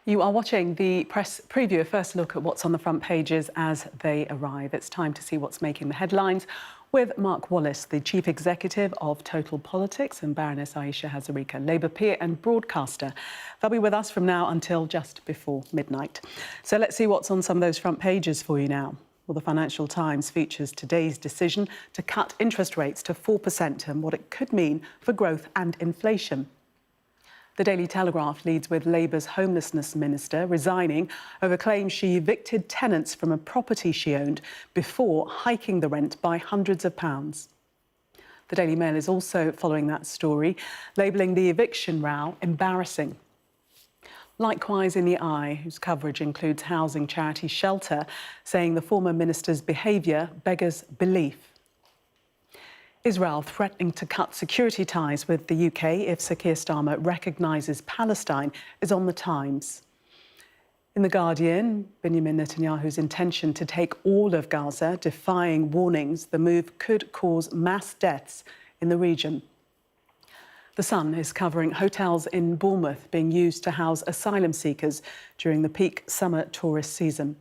You are watching the press preview, a first look at what's on the front pages as they arrive. It's time to see what's making the headlines with Mark Wallace, the Chief Executive of Total Politics, and Baroness Aisha Hazarika, Labour peer and broadcaster. They'll be with us from now until just before midnight. So let's see what's on some of those front pages for you now. Well, the Financial Times features today's decision to cut interest rates to 4% and what it could mean for growth and inflation. The Daily Telegraph leads with Labour's Homelessness Minister resigning over claims she evicted tenants from a property she owned before hiking the rent by hundreds of pounds. The Daily Mail is also following that story, labelling the eviction row embarrassing. Likewise in The Eye, whose coverage includes housing charity Shelter, saying the former minister's behaviour beggars belief. Israel threatening to cut security ties with the UK if Sir Keir Starmer recognises Palestine is on the Times. In The Guardian, Benjamin Netanyahu's intention to take all of Gaza, defying warnings the move could cause mass deaths in the region. The Sun is covering hotels in Bournemouth being used to house asylum seekers during the peak summer tourist season.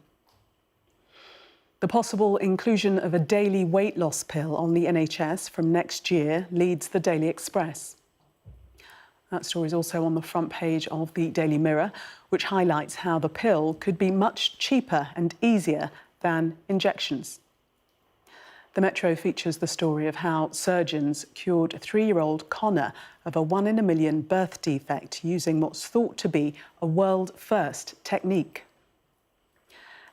The possible inclusion of a daily weight loss pill on the NHS from next year leads the Daily Express. That story is also on the front page of the Daily Mirror, which highlights how the pill could be much cheaper and easier than injections. The Metro features the story of how surgeons cured 3-year-old Connor of a 1 in a million birth defect using what's thought to be a world-first technique.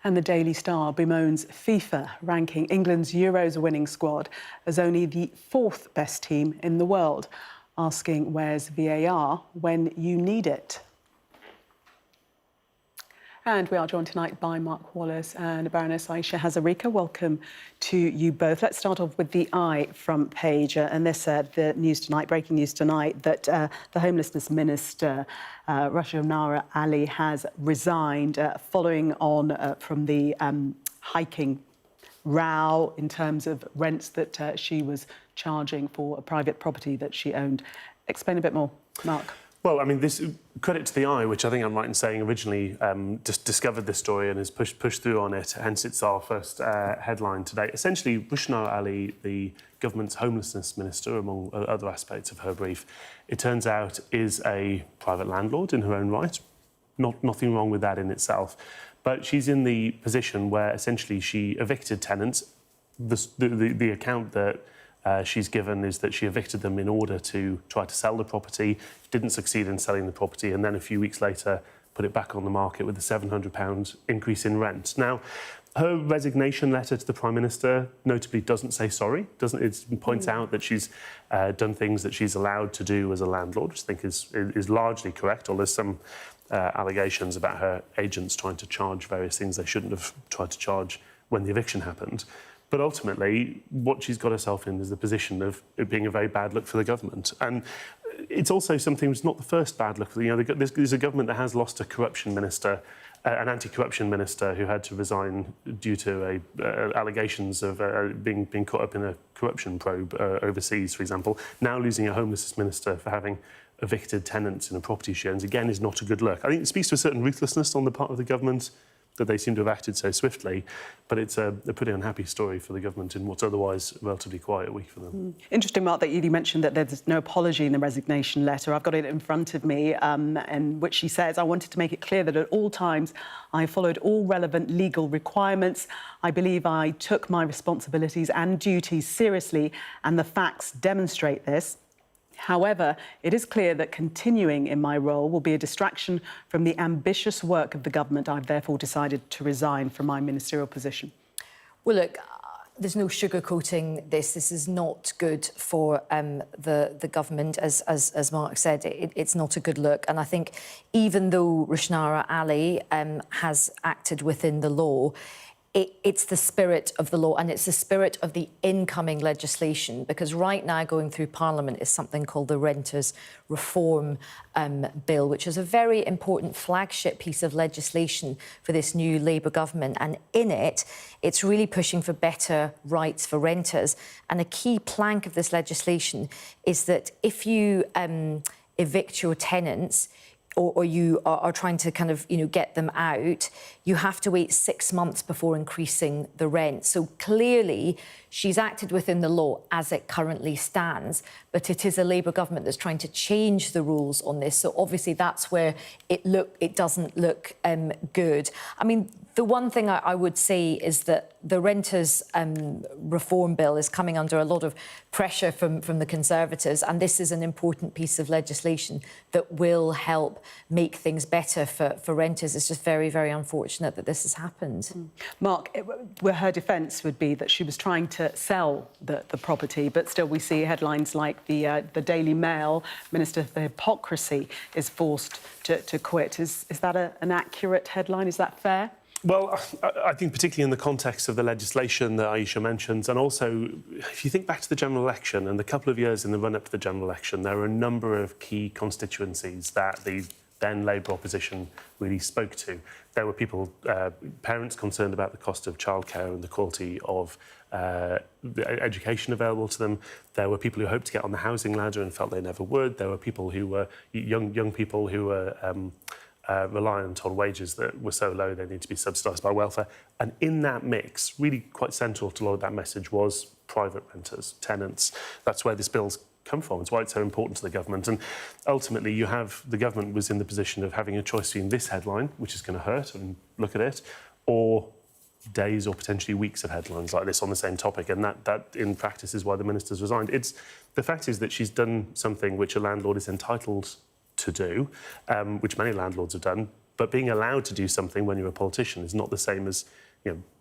And the Daily Star bemoans FIFA ranking England's Euros winning squad as only the 4th best team in the world, asking where's VAR when you need it. And we are joined tonight by Mark Wallace and Baroness Aisha Hazarika. Welcome to you both. Let's start off with the Eye front page. And this, the news tonight, breaking news tonight, that the Homelessness Minister, Rushanara Ali, has resigned following on from the hiking row in terms of rents that she was charging for a private property that she owned. Explain a bit more, Mark. Well, I mean, this credit to the Eye, which I think I'm right in saying originally just discovered this story and has pushed through on it. Hence, it's our first headline today. Essentially, Rushanara Ali, the government's homelessness minister, among other aspects of her brief, it turns out is a private landlord in her own right. Nothing wrong with that in itself. But she's in the position where essentially she evicted tenants. The account that she's given is that she evicted them in order to try to sell the property, didn't succeed in selling the property, and then a few weeks later put it back on the market with a £700 increase in rent. Now, her resignation letter to the Prime Minister notably doesn't say sorry. It points out that she's done things that she's allowed to do as a landlord, which I think is largely correct, although there's some allegations about her agents trying to charge various things they shouldn't have tried to charge when the eviction happened. But ultimately, what she's got herself in is the position of it being a very bad look for the government. And it's also something that's not the first bad look. There's a government that has lost a corruption minister, an anti-corruption minister who had to resign due to allegations of being caught up in a corruption probe overseas, for example. Now losing a homelessness minister for having evicted tenants in a property she owns, again, is not a good look. I think it speaks to a certain ruthlessness on the part of the government that they seem to have acted so swiftly, but it's a pretty unhappy story for the government in what's otherwise a relatively quiet week for them. Interesting, Mark, that you mentioned that there's no apology in the resignation letter. I've got it in front of me, in which she says, I wanted to make it clear that at all times I followed all relevant legal requirements. I believe I took my responsibilities and duties seriously, and the facts demonstrate this. However, it is clear that continuing in my role will be a distraction from the ambitious work of the government. I've therefore decided to resign from my ministerial position. Well, look, there's no sugarcoating this. This is not good for the government. As Mark said, it's not a good look. And I think even though Rushanara Ali has acted within the law, it's the spirit of the law and it's the spirit of the incoming legislation, because right now going through Parliament is something called the Renters Reform Bill, which is a very important flagship piece of legislation for this new Labour government. And in it, it's really pushing for better rights for renters. And a key plank of this legislation is that if you evict your tenants, or you are trying to kind of, get them out, you have to wait 6 months before increasing the rent. So clearly, she's acted within the law as it currently stands, but it is a Labour government that's trying to change the rules on this. So obviously, that's where it doesn't look good. I mean, the one thing I would say is that the renters' reform bill is coming under a lot of pressure from the Conservatives, and this is an important piece of legislation that will help make things better for renters. It's just very, very unfortunate that this has happened. Mark, her defence would be that she was trying to sell the property, but still we see headlines like the Daily Mail, Minister for Hypocrisy is forced to quit. Is that an accurate headline? Is that fair? Well, I think particularly in the context of the legislation that Aisha mentions, and also if you think back to the general election and the couple of years in the run-up to the general election, there were a number of key constituencies that the then Labour opposition really spoke to. There were people, parents concerned about the cost of childcare and the quality of the education available to them. There were people who hoped to get on the housing ladder and felt they never would. There were people who were young people who were reliant on wages that were so low they need to be subsidised by welfare. And in that mix, really quite central to a lot of that message was private renters, tenants. That's where this bill's come from. It's why it's so important to the government. And ultimately, the government was in the position of having a choice between this headline, which is going to hurt, and look at it, or days or potentially weeks of headlines like this on the same topic. And that in practice is why the minister's resigned. The fact is that she's done something which a landlord is entitled to do, which many landlords have done, but being allowed to do something when you're a politician is not the same as,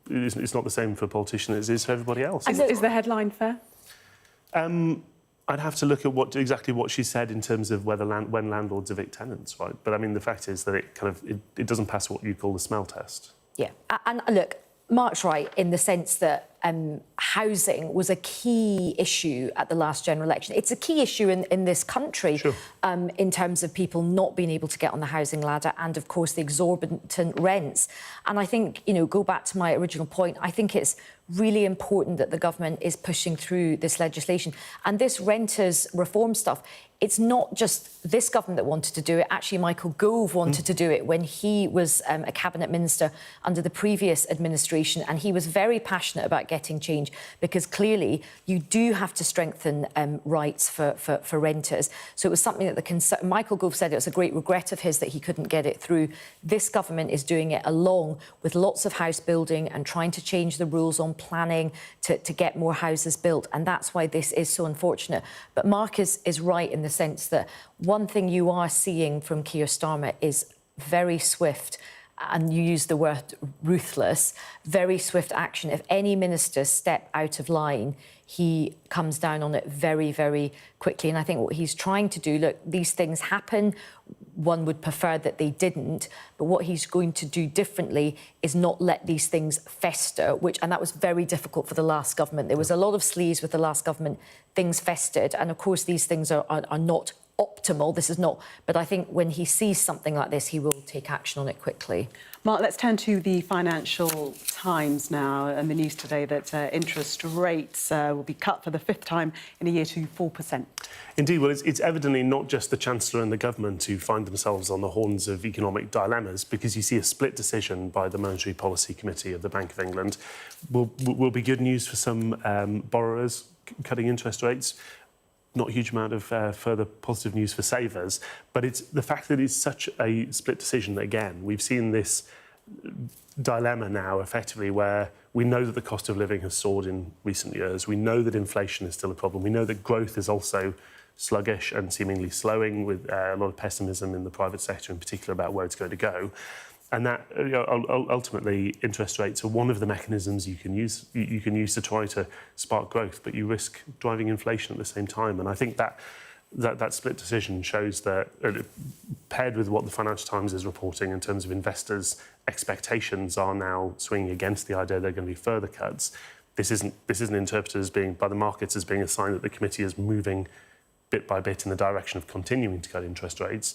it's not the same for a politician as it is for everybody else. Is the headline fair? I'd have to look at exactly what she said in terms of when landlords evict tenants, right? But I mean, the fact is that it doesn't pass what you call the smell test. Yeah, and look, Mark's right in the sense that housing was a key issue at the last general election. It's a key issue in this country, sure. In terms of people not being able to get on the housing ladder and, of course, the exorbitant rents. And I think, go back to my original point, I think it's really important that the government is pushing through this legislation. And this renters reform stuff, it's not just this government that wanted to do it. Actually, Michael Gove wanted to do it when he was a cabinet minister under the previous administration, and he was very passionate about getting change because clearly you do have to strengthen rights for renters. So it was something that Michael Gove said it was a great regret of his that he couldn't get it through. This government is doing it along with lots of house building and trying to change the rules on planning to get more houses built, and that's why this is so unfortunate. But Mark is right in the sense that one thing you are seeing from Keir Starmer is very swift, and you use the word ruthless, very swift action. If any ministers step out of line, he comes down on it very, very quickly. And I think what he's trying to do, look, these things happen. One would prefer that they didn't. But what he's going to do differently is not let these things fester, and that was very difficult for the last government. There was a lot of sleaze with the last government. Things festered. And, of course, these things are not optimal. This is not. But I think when he sees something like this, he will take action on it quickly. Mark, let's turn to the Financial Times now and the news today that interest rates will be cut for the fifth time in a year to 4%. Indeed, well, it's evidently not just the Chancellor and the government who find themselves on the horns of economic dilemmas, because you see a split decision by the Monetary Policy Committee of the Bank of England. Will be good news for some borrowers cutting interest rates. Not a huge amount of further positive news for savers, but it's the fact that it's such a split decision. Again, we've seen this dilemma now effectively where we know that the cost of living has soared in recent years. We know that inflation is still a problem. We know that growth is also sluggish and seemingly slowing, with a lot of pessimism in the private sector in particular about where it's going to go. And that ultimately, interest rates are one of the mechanisms you can use to try to spark growth, but you risk driving inflation at the same time. And I think that split decision shows that, paired with what the Financial Times is reporting in terms of investors' expectations are now swinging against the idea there are going to be further cuts. This isn't interpreted as being by the markets as being a sign that the committee is moving bit by bit in the direction of continuing to cut interest rates.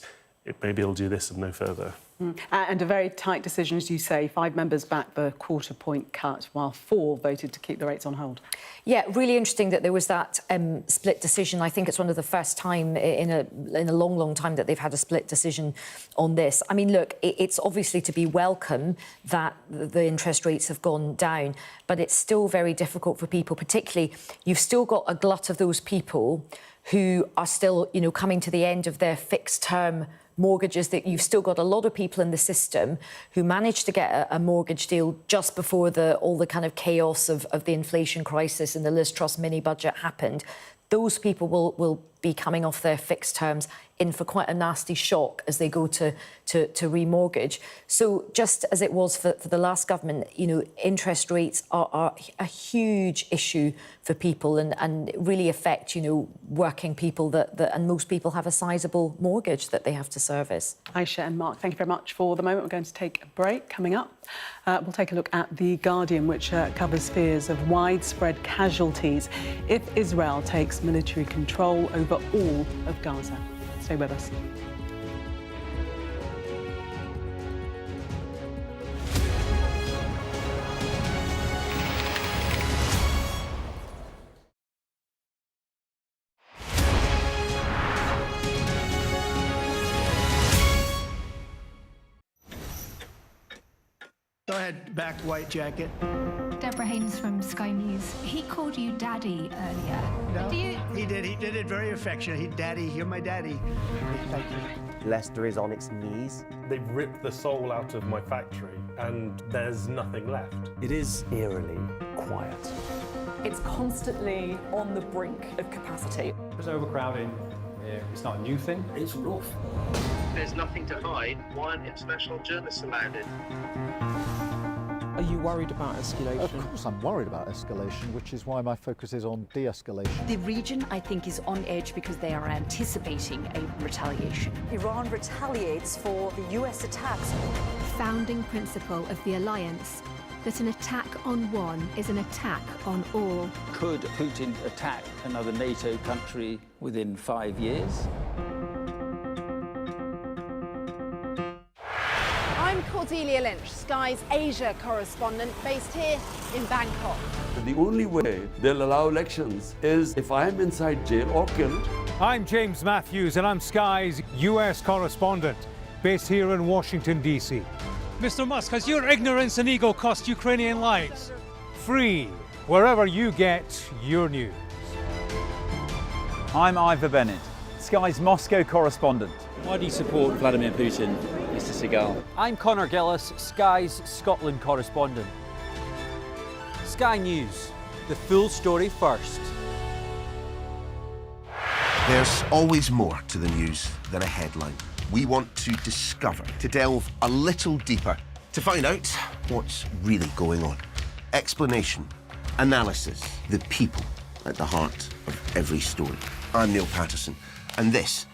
Maybe it'll do this and no further. And a very tight decision, as you say. 5 members backed the quarter-point cut, while 4 voted to keep the rates on hold. Yeah, really interesting that there was that split decision. I think it's one of the first time in a long, long time that they've had a split decision on this. I mean, look, it's obviously to be welcome that the interest rates have gone down, but it's still very difficult for people, particularly you've still got a glut of those people who are still, you know, coming to the end of their fixed-term mortgages, that you've still got a lot of people in the system who managed to get a mortgage deal just before all the kind of chaos of the inflation crisis and the Liz Truss mini budget happened. Those people will be coming off their fixed terms in for quite a nasty shock as they go to remortgage. So just as it was for the last government, you know, interest rates are a huge issue for people and really affect, you know, working people and most people have a sizable mortgage that they have to service. Aisha and Mark, thank you very much for the moment. We're going to take a break. Coming up, we'll take a look at The Guardian, which covers fears of widespread casualties if Israel takes military control over all of Gaza. Stay with us. Go ahead, back white jacket. Deborah Haynes from Sky News. He called you Daddy earlier. No, Do you... he did it very affectionate. Daddy, you're my daddy. Thank you. Leicester is on its knees. They've ripped the soul out of my factory and there's nothing left. It is eerily quiet. It's constantly on the brink of capacity. There's overcrowding. It's not a new thing. It's rough. There's nothing to hide. Why aren't international journalists allowed in? Are you worried about escalation? Of course I'm worried about escalation, which is why my focus is on de-escalation. The region, I think, is on edge because they are anticipating a retaliation. Iran retaliates for the US attacks. Founding principle of the alliance, that an attack on one is an attack on all. Could Putin attack another NATO country within 5 years? I'm Cordelia Lynch, Sky's Asia correspondent based here in Bangkok. The only way they'll allow elections is if I'm inside jail or killed. I'm James Matthews and I'm Sky's US correspondent based here in Washington, D.C. Mr. Musk, has your ignorance and ego cost Ukrainian lives? Free, wherever you get your news. I'm Ivor Bennett, Sky's Moscow correspondent. Why do you support Vladimir Putin, Mr. Seagal? I'm Conor Gillis, Sky's Scotland correspondent. Sky News, the full story first. There's always more to the news than a headline. We want to discover, to delve a little deeper, to find out what's really going on. Explanation, analysis, the people at the heart of every story. I'm Neil Patterson, and this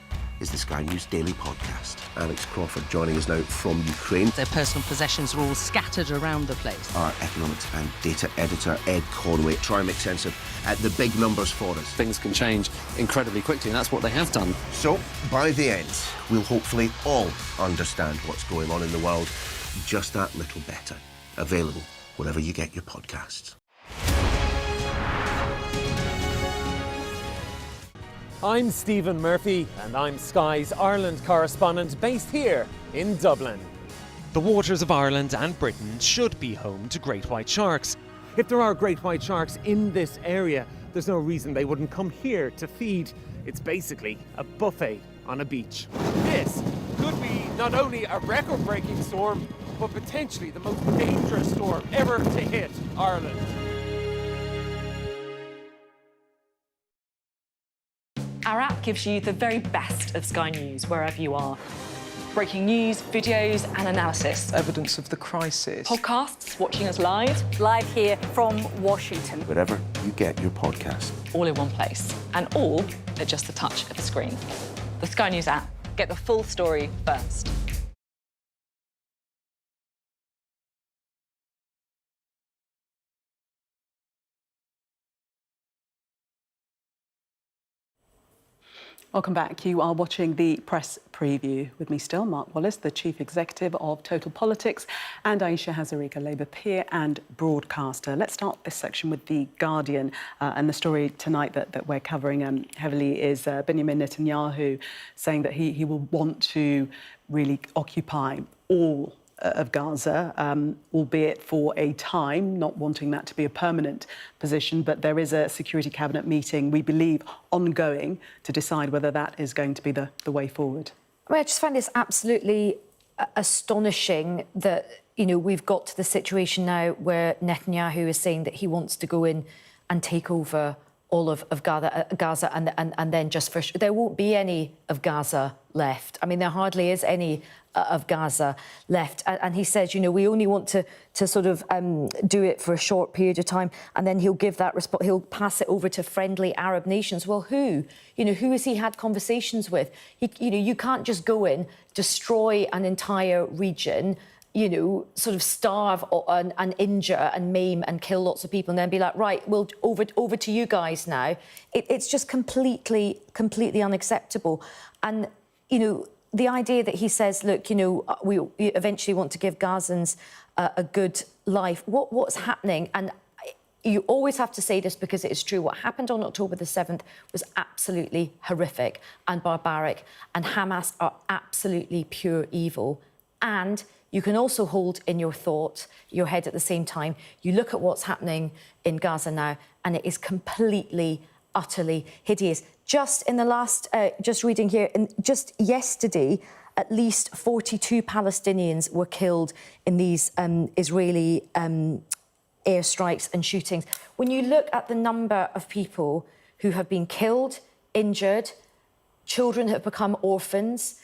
is the Sky News Daily Podcast. Alex Crawford joining us now from Ukraine. Their personal possessions are all scattered around the place. Our economics and data editor, Ed Conway, try and make sense of the big numbers for us. Things can change incredibly quickly, and that's what they have done. So, by the end, we'll hopefully all understand what's going on in the world just that little better. Available wherever you get your podcasts. I'm Stephen Murphy, and I'm Sky's Ireland correspondent based here in Dublin. The waters of Ireland and Britain should be home to great white sharks. If there are great white sharks in this area, there's no reason they wouldn't come here to feed. It's basically a buffet on a beach. This could be not only a record-breaking storm, but potentially the most dangerous storm ever to hit Ireland. Our app gives you the very best of Sky News wherever you are. Breaking news, videos and analysis. Evidence of the crisis. Podcasts, watching us live. Live here from Washington. Wherever you get your podcast. All in one place. And all at just the touch of a screen. The Sky News app. Get the full story first. Welcome back. You are watching the Press Preview. With me still, Mark Wallace, the Chief Executive of Total Politics, and Aisha Hazarika, Labour peer and broadcaster. Let's start this section with The Guardian. And the story tonight that we're covering heavily is Benjamin Netanyahu saying that he will want to really occupy all of Gaza, albeit for a time, not wanting that to be a permanent position. But there is a Security Cabinet meeting, we believe, ongoing to decide whether that is going to be the way forward. I mean, I just find this absolutely astonishing that, you know, we've got to the situation now where Netanyahu is saying that he wants to go in and take over all of Gaza and then just for... There won't be any of Gaza left. I mean, there hardly is any of Gaza left. And he says, you know, we only want to sort of do it for a short period of time, and then he'll give that he'll pass it over to friendly Arab nations. Well, who? You know, who has he had conversations with? You know, you can't just go in, destroy an entire region, you know, sort of starve and injure and maim and kill lots of people and then be like, right, well, over to you guys now. It's just completely unacceptable. And, you know, the idea that he says, look, you know, we eventually want to give Gazans a good life. What's happening? And you always have to say this because it is true. What happened on October the 7th was absolutely horrific and barbaric, and Hamas are absolutely pure evil. And you can also hold in your head at the same time. You look at what's happening in Gaza now, and it is completely, utterly hideous. Just in the last, just reading here, just yesterday, at least 42 Palestinians were killed in these Israeli airstrikes and shootings. When you look at the number of people who have been killed, injured, children have become orphans,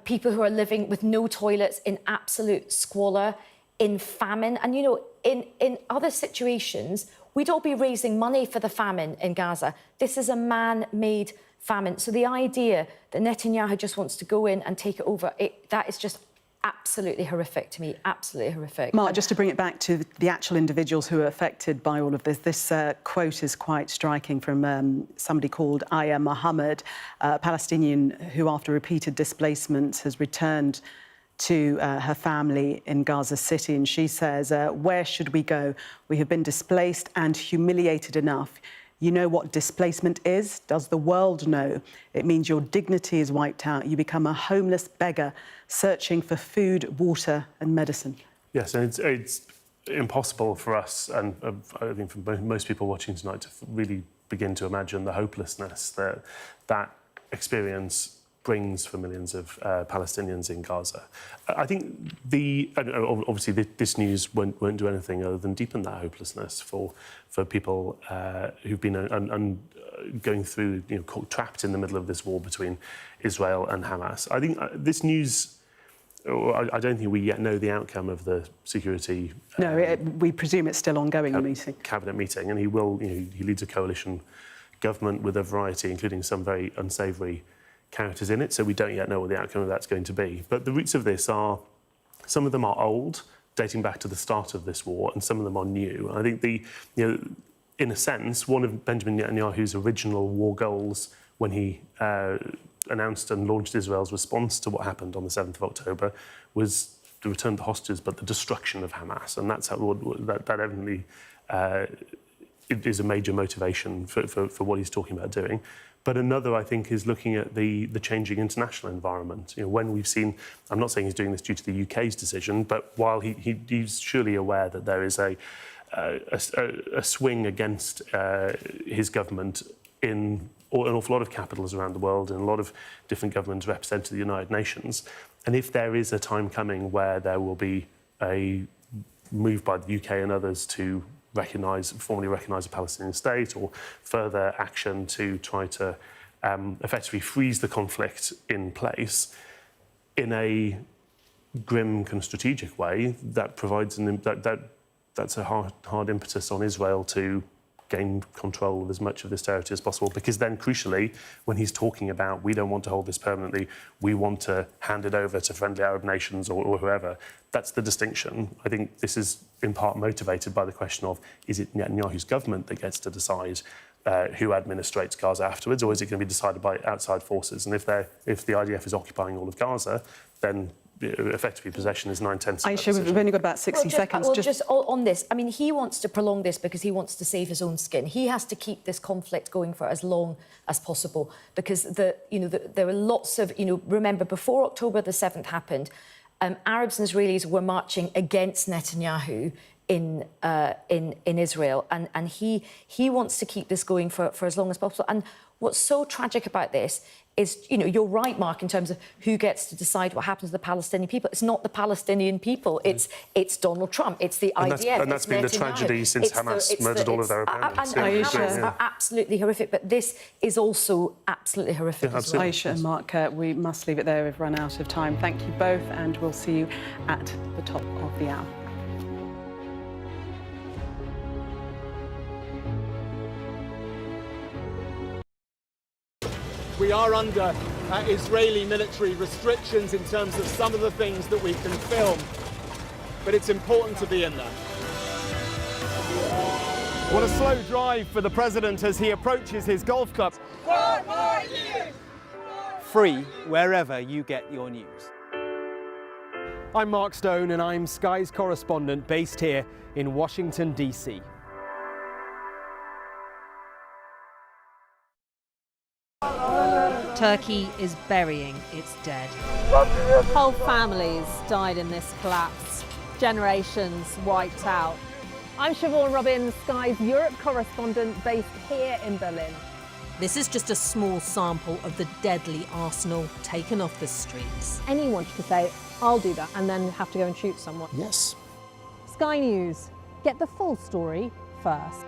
people who are living with no toilets in absolute squalor, in famine. And, you know, in other situations, we'd all be raising money for the famine in Gaza. This is a man-made famine. So the idea that Netanyahu just wants to go in and take it over, that is just absolutely horrific to me, absolutely horrific. Mark, just to bring it back to the actual individuals who are affected by all of this quote is quite striking from somebody called Aya Mohammed, a Palestinian who, after repeated displacements, has returned to her family in Gaza City. And she says, where should we go? We have been displaced and humiliated enough. You know what displacement is? Does the world know? It means your dignity is wiped out. You become a homeless beggar searching for food, water and medicine. Yes, and it's impossible for us, and I think for most people watching tonight, to really begin to imagine the hopelessness that experience brings for millions of Palestinians in Gaza. I think obviously this news won't do anything other than deepen that hopelessness for people who've been going through, you know, trapped in the middle of this war between Israel and Hamas. I think this news, I don't think we yet know the outcome of the security. No, we presume it's still ongoing, the meeting. Cabinet meeting, and he will. You know, he leads a coalition government with a variety, including some very unsavoury characters in it, so we don't yet know what the outcome of that's going to be. But the roots of this are, some of them are old, dating back to the start of this war, and some of them are new. And I think in a sense, one of Benjamin Netanyahu's original war goals when he announced and launched Israel's response to what happened on the 7th of October was the return of the hostages, but the destruction of Hamas. And that's how that evidently is a major motivation for what he's talking about doing. But another, I think, is looking at the changing international environment. You know, when we've seen, I'm not saying he's doing this due to the UK's decision, but while he's surely aware that there is a swing against his government in an awful lot of capitals around the world and a lot of different governments represented in the United Nations. And if there is a time coming where there will be a move by the UK and others to formally recognise a Palestinian state, or further action to try to effectively freeze the conflict in place in a grim kind of strategic way, that provides that's a hard impetus on Israel to gain control of as much of this territory as possible, because then, crucially, when he's talking about we don't want to hold this permanently, we want to hand it over to friendly Arab nations or whoever, that's the distinction. I think this is in part motivated by the question of, is it Netanyahu's government that gets to decide who administrates Gaza afterwards, or is it going to be decided by outside forces? And if the IDF is occupying all of Gaza, then effectively possession is 9/10. Aisha, we've only got about 60 seconds. Just on this, I mean, he wants to prolong this because he wants to save his own skin. He has to keep this conflict going for as long as possible because there are lots of, remember, before October the 7th happened, Arabs and Israelis were marching against Netanyahu in Israel, and he wants to keep this going for as long as possible. And what's so tragic about this is, you're right, Mark, in terms of who gets to decide what happens to the Palestinian people. It's not the Palestinian people. It's Donald Trump. It's the IDF. And that's been the tragedy since Hamas murdered all of their opponents. And Hamas are absolutely horrific, but this is also absolutely horrific as well. Aisha and Mark, we must leave it there. We've run out of time. Thank you both, and we'll see you at the top of the hour. We are under Israeli military restrictions in terms of some of the things that we can film, but it's important to be in there. What a slow drive for the president as he approaches his golf club. 4 more years! Free wherever you get your news. I'm Mark Stone and I'm Sky's correspondent based here in Washington, D.C. Turkey is burying its dead. Whole families died in this collapse. Generations wiped out. I'm Siobhan Robbins, Sky's Europe correspondent based here in Berlin. This is just a small sample of the deadly arsenal taken off the streets. Anyone could say, I'll do that, and then have to go and shoot someone. Yes. Sky News, get the full story first.